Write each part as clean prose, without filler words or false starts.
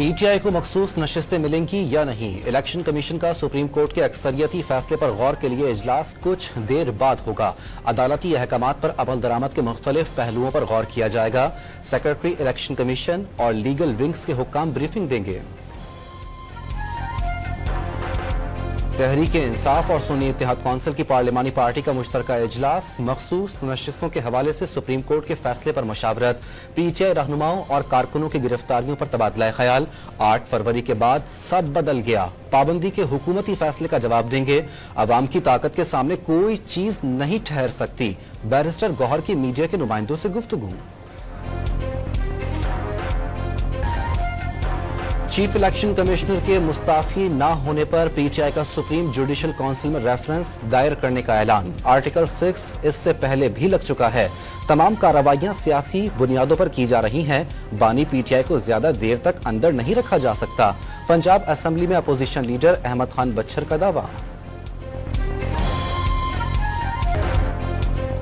PTI को मखसूस नशिस्तें मिलेंगी या नहीं, इलेक्शन कमीशन का सुप्रीम कोर्ट के अक्सरियती फैसले पर गौर के लिए इजलास कुछ देर बाद होगा। अदालती अहकामात पर अमल दरामद के मुख्तलिफ पहलुओं पर गौर किया जाएगा। सेक्रेटरी इलेक्शन कमीशन और लीगल विंग्स के हुक्काम ब्रीफिंग देंगे। तहरीक इंसाफ और सुन्नी इत्तेहाद कौंसिल की पार्लिमानी पार्टी का मुश्तरका इजलास मखसूस नशिस्तों के हवाले से सुप्रीम कोर्ट के फैसले पर मशावरत। पीटीआई रहनुमाओं और कारकुनों की गिरफ्तारियों पर तबादला ख्याल। 8 फरवरी के बाद सब बदल गया, पाबंदी के हुकूमती फैसले का जवाब देंगे। अवाम की ताकत के सामने कोई चीज नहीं ठहर सकती। बैरिस्टर गौहर की मीडिया के नुमाइंदों से गुफ्तगू। चीफ इलेक्शन कमिश्नर के मुस्ताफी ना होने पर पीटीआई का सुप्रीम जुडिशल काउंसिल में रेफरेंस दायर करने का ऐलान। आर्टिकल 6 इससे पहले भी लग चुका है। तमाम कार्रवाइयां सियासी बुनियादों पर की जा रही हैं। बानी पीटीआई को ज्यादा देर तक अंदर नहीं रखा जा सकता। पंजाब असेंबली में अपोजिशन लीडर अहमद खान बच्चर का दावा।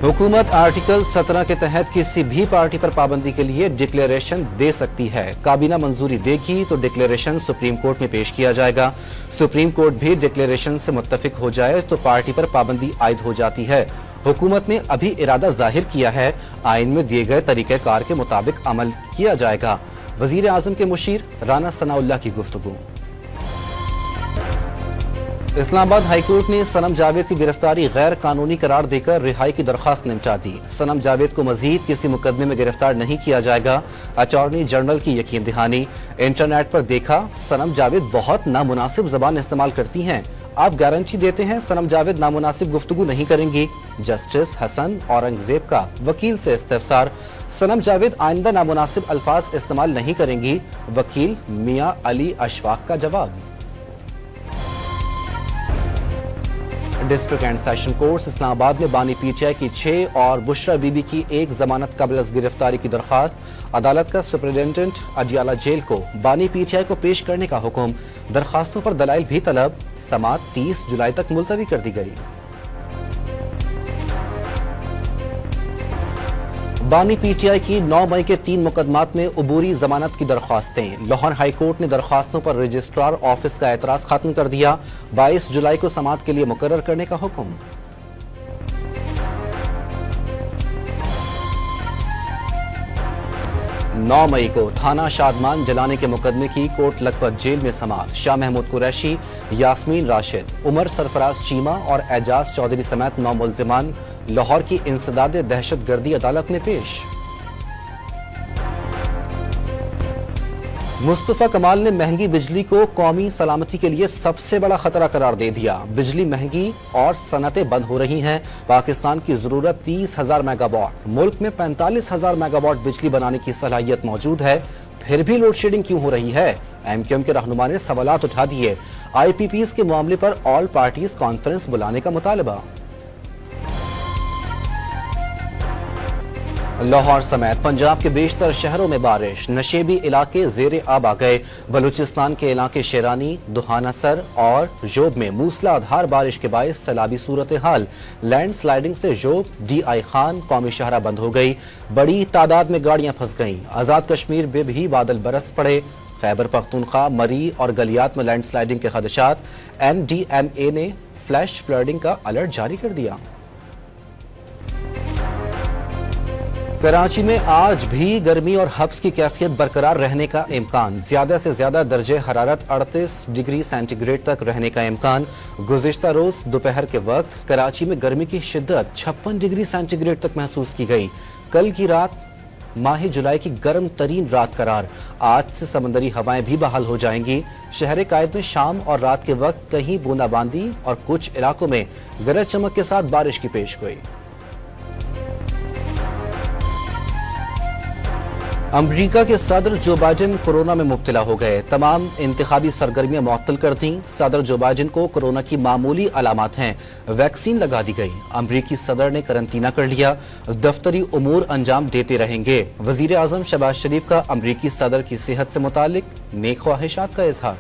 हुकूमत आर्टिकल 17 के तहत किसी भी पार्टी पर पाबंदी के लिए डिक्लेरेशन दे सकती है। काबीना मंजूरी देगी तो डिक्लेरेशन सुप्रीम कोर्ट में पेश किया जाएगा। सुप्रीम कोर्ट भी डिक्लेरेशन से मुत्तफिक हो जाए तो पार्टी पर पाबंदी आयद हो जाती है। हुकूमत ने अभी इरादा जाहिर किया है, आइन में दिए गए तरीक़ेकार के मुताबिक अमल किया जाएगा। वजीर आजम के मुशीर राना सनाउल्लाह की गुफ्तगू। इस्लामाबाद हाईकोर्ट ने सनम जावेद की गिरफ्तारी गैर कानूनी करार देकर रिहाई की दरखास्त निपटा दी। सनम जावेद को मजीद किसी मुकदमे में गिरफ्तार नहीं किया जाएगा। अटॉर्नी जनरल की यकीन दहानी। इंटरनेट पर देखा, सनम जावेद बहुत नामुनासिब जबान इस्तेमाल करती हैं। आप गारंटी देते हैं सनम जावेद नामुनासिब गुफ्तगू नहीं करेंगी। जस्टिस हसन औरंगजेब का वकील से इस्तिफसार। सनम जावेद आइंदा नामुनासिब अल्फाज इस्तेमाल नहीं करेंगी। वकील मियां अली अशफाक का जवाब। District and session courts Islamabad में बानी पीटीआई की 6 और बुशरा बीबी की 1 जमानत कबल गिरफ्तारी की दरखास्त। अदालत का सुप्रिंटेंडेंट अडियाला जेल को बानी पीटीआई को पेश करने का हुक्म। दरखास्तों पर दलाइल भी तलब। समाअत 30 जुलाई तक मुलतवी कर दी गई। बानी पीटीआई की 9 मई के 3 मुकदमात में अबूरी जमानत की दरख्वास्तें। लाहौर हाई कोर्ट ने दरख्वास्तों पर रजिस्ट्रार ऑफिस का एतराज खत्म कर दिया। 22 जुलाई को समाअत के लिए मुकर्रर करने का हुक्म। नौ मई को थाना शादमान जलाने के मुकदमे की कोट लखपत जेल में समाअत। शाह महमूद कुरैशी, यास्मीन राशिद, उमर सरफराज चीमा और एजाज चौधरी समेत 9 मुल्जिमान लाहौर की इंसदाद दहशत गर्दी अदालत में पेश। मुस्तफा कमाल ने महंगी बिजली को कौमी सलामती के लिए सबसे बड़ा खतरा करार दे दिया। बिजली महंगी और सनतें बंद हो रही हैं। पाकिस्तान की जरूरत 30,000 मेगावाट, मुल्क में 45,000 मेगावाट बिजली बनाने की सलाहियत मौजूद है, फिर भी लोड शेडिंग क्यों हो रही है? एमक्यूएम के रहनुमा ने सवालात उठा दिए। IPPs के मामले पर ऑल पार्टीज कॉन्फ्रेंस बुलाने का मुतालबा। लाहौर समेत पंजाब के बेशतर शहरों में बारिश। नशेबी इलाके जेरे आब आ गए। बलूचिस्तान के इलाके शेरानी, दुहानासर और जोब में मूसलाधार बारिश के बायस सैलाबी सूरत हाल। लैंड स्लाइडिंग से जोब, DI खान कौमी शाहरा बंद हो गई। बड़ी तादाद में गाड़ियां फंस गईं। आजाद कश्मीर में भी बादल बरस पड़े। खैबर पख्तूनख्वा, मरी और गलियात में लैंड स्लाइडिंग के खदशात। NDMA ने फ्लैश फ्लडिंग का अलर्ट जारी कर दिया। कराची में आज भी गर्मी और हब्स की कैफियत बरकरार रहने का इम्कान। ज्यादा से ज्यादा दर्जे हरारत 38 डिग्री सेंटीग्रेड तक रहने का इम्कान। गुज़िश्ता रोज दोपहर के वक्त कराची में गर्मी की शिद्दत 56 डिग्री सेंटीग्रेड तक महसूस की गई। कल की रात माह जुलाई की गर्म तरीन रात करार। आज से समंदरी हवाएं भी बहाल हो जाएंगी। शहर कायद में शाम और रात के वक्त कहीं बूंदाबांदी और कुछ इलाकों में गरज चमक के साथ बारिश की पेशगोई। अमरीका के सदर जो बाइडेन कोरोना में मुब्तला हो गए। तमाम इंतखाबी सरगर्मियां मुअत्तल कर दी। सदर जो बाइडेन को कोरोना की मामूली अलामात हैं। वैक्सीन लगा दी गई। अमरीकी सदर ने करंतना कर लिया। दफ्तरी उमूर अंजाम देते रहेंगे। वजीर आजम शहबाज शरीफ का अमरीकी सदर की सेहत से मुतालिक नेक ख्वाहिशात का इजहार।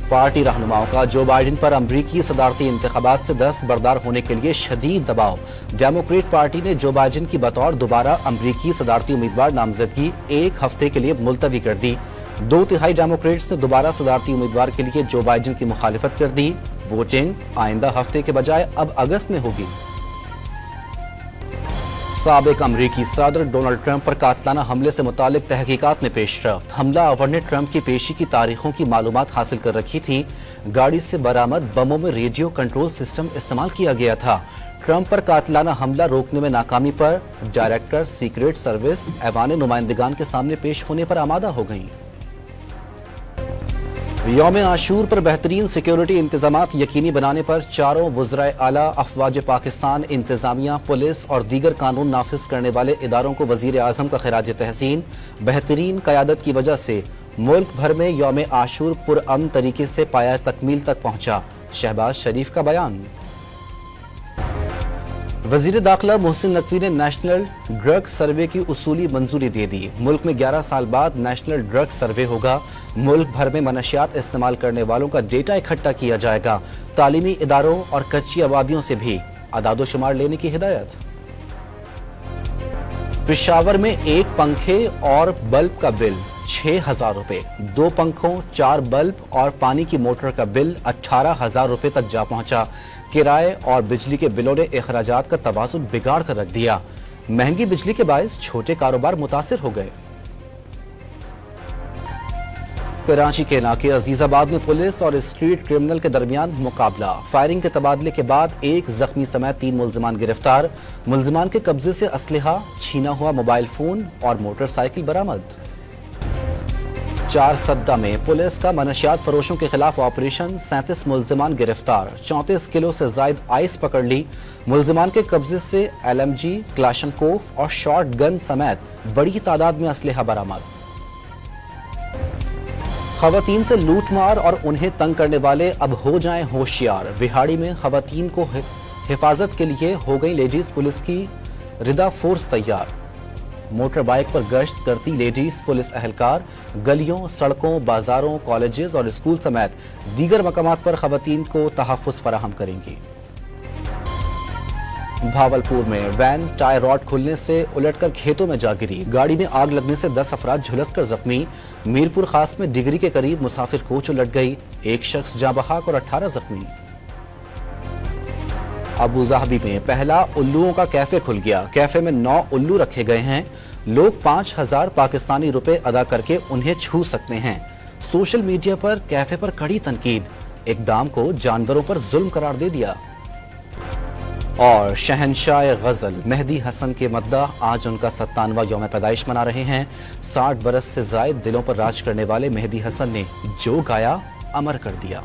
पार्टी रहनुमाओं का जो बाइडेन पर अमरीकी सदारती इंतखाबात से दस्तबरदार होने के लिए शदीद दबाव। डेमोक्रेट पार्टी ने जो बाइडेन की बतौर दोबारा अमरीकी सदारती उम्मीदवार नामजदगी 1 हफ्ते के लिए मुलतवी कर दी। 2/3 डेमोक्रेट्स ने दोबारा सदारती उम्मीदवार के लिए जो बाइडेन की मुखालिफत कर दी। वोटिंग आइंदा हफ्ते के बजाय अब अगस्त में होगी। साबिक अमरीकी सदर डोनाल्ड ट्रंप पर कातलाना हमले से मुतालिक तहकीकात में पेशरफ्त। हमलावर ने ट्रंप की पेशी की तारीखों की मालूमात हासिल कर रखी थी। गाड़ी से बरामद बमों में रेडियो कंट्रोल सिस्टम इस्तेमाल किया गया था। ट्रंप पर कातलाना हमला रोकने में नाकामी पर डायरेक्टर सीक्रेट सर्विस ऐवान नुमाइंदगान के सामने पेश होने पर आमादा हो गई। यौम आशूर पर बेहतरीन सिक्योरिटी इंतजामात यकीनी बनाने पर चारों वज़राए आला, अफवाज पाकिस्तान, इंतजामिया, पुलिस और दीगर कानून नाफिज करने वाले इदारों को वज़ीर आज़म का खिराज तहसीन। बेहतरीन क़यादत की वजह से मुल्क भर में यौम आशूर पुरअमन तरीके से पाया तकमील तक पहुंचा। शहबाज शरीफ का बयान। वज़ीर दाखिला मोहसिन नकवी ने नेशनल ड्रग सर्वे की उसूली मंजूरी दे दी। मुल्क में 11 साल बाद नेशनल ड्रग सर्वे होगा। मुल्क भर में मनशियात इस्तेमाल करने वालों का डेटा इकट्ठा किया जाएगा। तालीमी इदारों और कच्ची आबादियों से भी अदादोशुमार लेने की हिदायत। पेशावर में 1 पंखे और बल्ब का बिल 6,000 रुपए, 2 पंखों, 4 बल्ब और पानी की मोटर का बिल 18,000 रुपए तक जा पहुंचा। किराए और बिजली के बिलों ने अखराजात का तवाज़ुन बिगाड़ कर रख दिया। महंगी बिजली के बायस छोटे कारोबार मुतासिर हो गए। कराची के इलाके अजीजाबाद में पुलिस और स्ट्रीट क्रिमिनल के दरमियान मुकाबला। फायरिंग के तबादले के बाद 1 जख्मी समेत 3 मुल्जिमान गिरफ्तार। मुल्जिमान के कब्जे से असलहा, छीना हुआ मोबाइल फोन और मोटरसाइकिल बरामद। 4 सद्दा में पुलिस का मनशियात फरोशों के खिलाफ ऑपरेशन। 37 मुल्जिमान गिरफ्तार। 34 किलो से जायद आइस पकड़ ली। मुल्जिमान के कब्जे से LMG, क्लाशनकोफ और शॉर्ट गन समेत बड़ी तादाद में असलहा बरामद। खवातीन से लूटमार और उन्हें तंग करने वाले अब हो जाएं होशियार। बिहाड़ी में खवातीन को हिफाजत के लिए हो गई लेडीज पुलिस की रिदा फोर्स तैयार। मोटर बाइक पर गश्त करती लेडीज पुलिस अहलकार गलियों, सड़कों, बाजारों, कॉलेजेस और स्कूल समेत दीगर मकामात पर खवातीन को तहफ़्फ़ुज़ फराहम करेंगी। भावलपुर में वैन टायर रॉड खुलने से उलटकर खेतों में जा गिरी। गाड़ी में आग लगने से 10 अफराद झुलसकर जख्मी। मीरपुर खास में डिगरी के करीब मुसाफिर कोच उलट गई। 1 शख्स जाँ बहक और 18 जख्मी। अबूज़ाहबी में पहला उल्लुओं का कैफे खुल गया। कैफे में 9 उल्लू रखे गए हैं। लोग 5,000 पाकिस्तानी रुपए अदा करके उन्हें छू सकते हैं। सोशल मीडिया पर कैफे पर कड़ी तनकीद। इक़दाम को जानवरों पर जुल्म करार दे दिया। और शहनशाह गजल मेहदी हसन के मद्दाह आज उनका 57वां यौम पैदाइश मना रहे हैं। 60 बरस से जायद दिलों पर राज करने वाले मेहदी हसन ने जो गाया अमर कर दिया।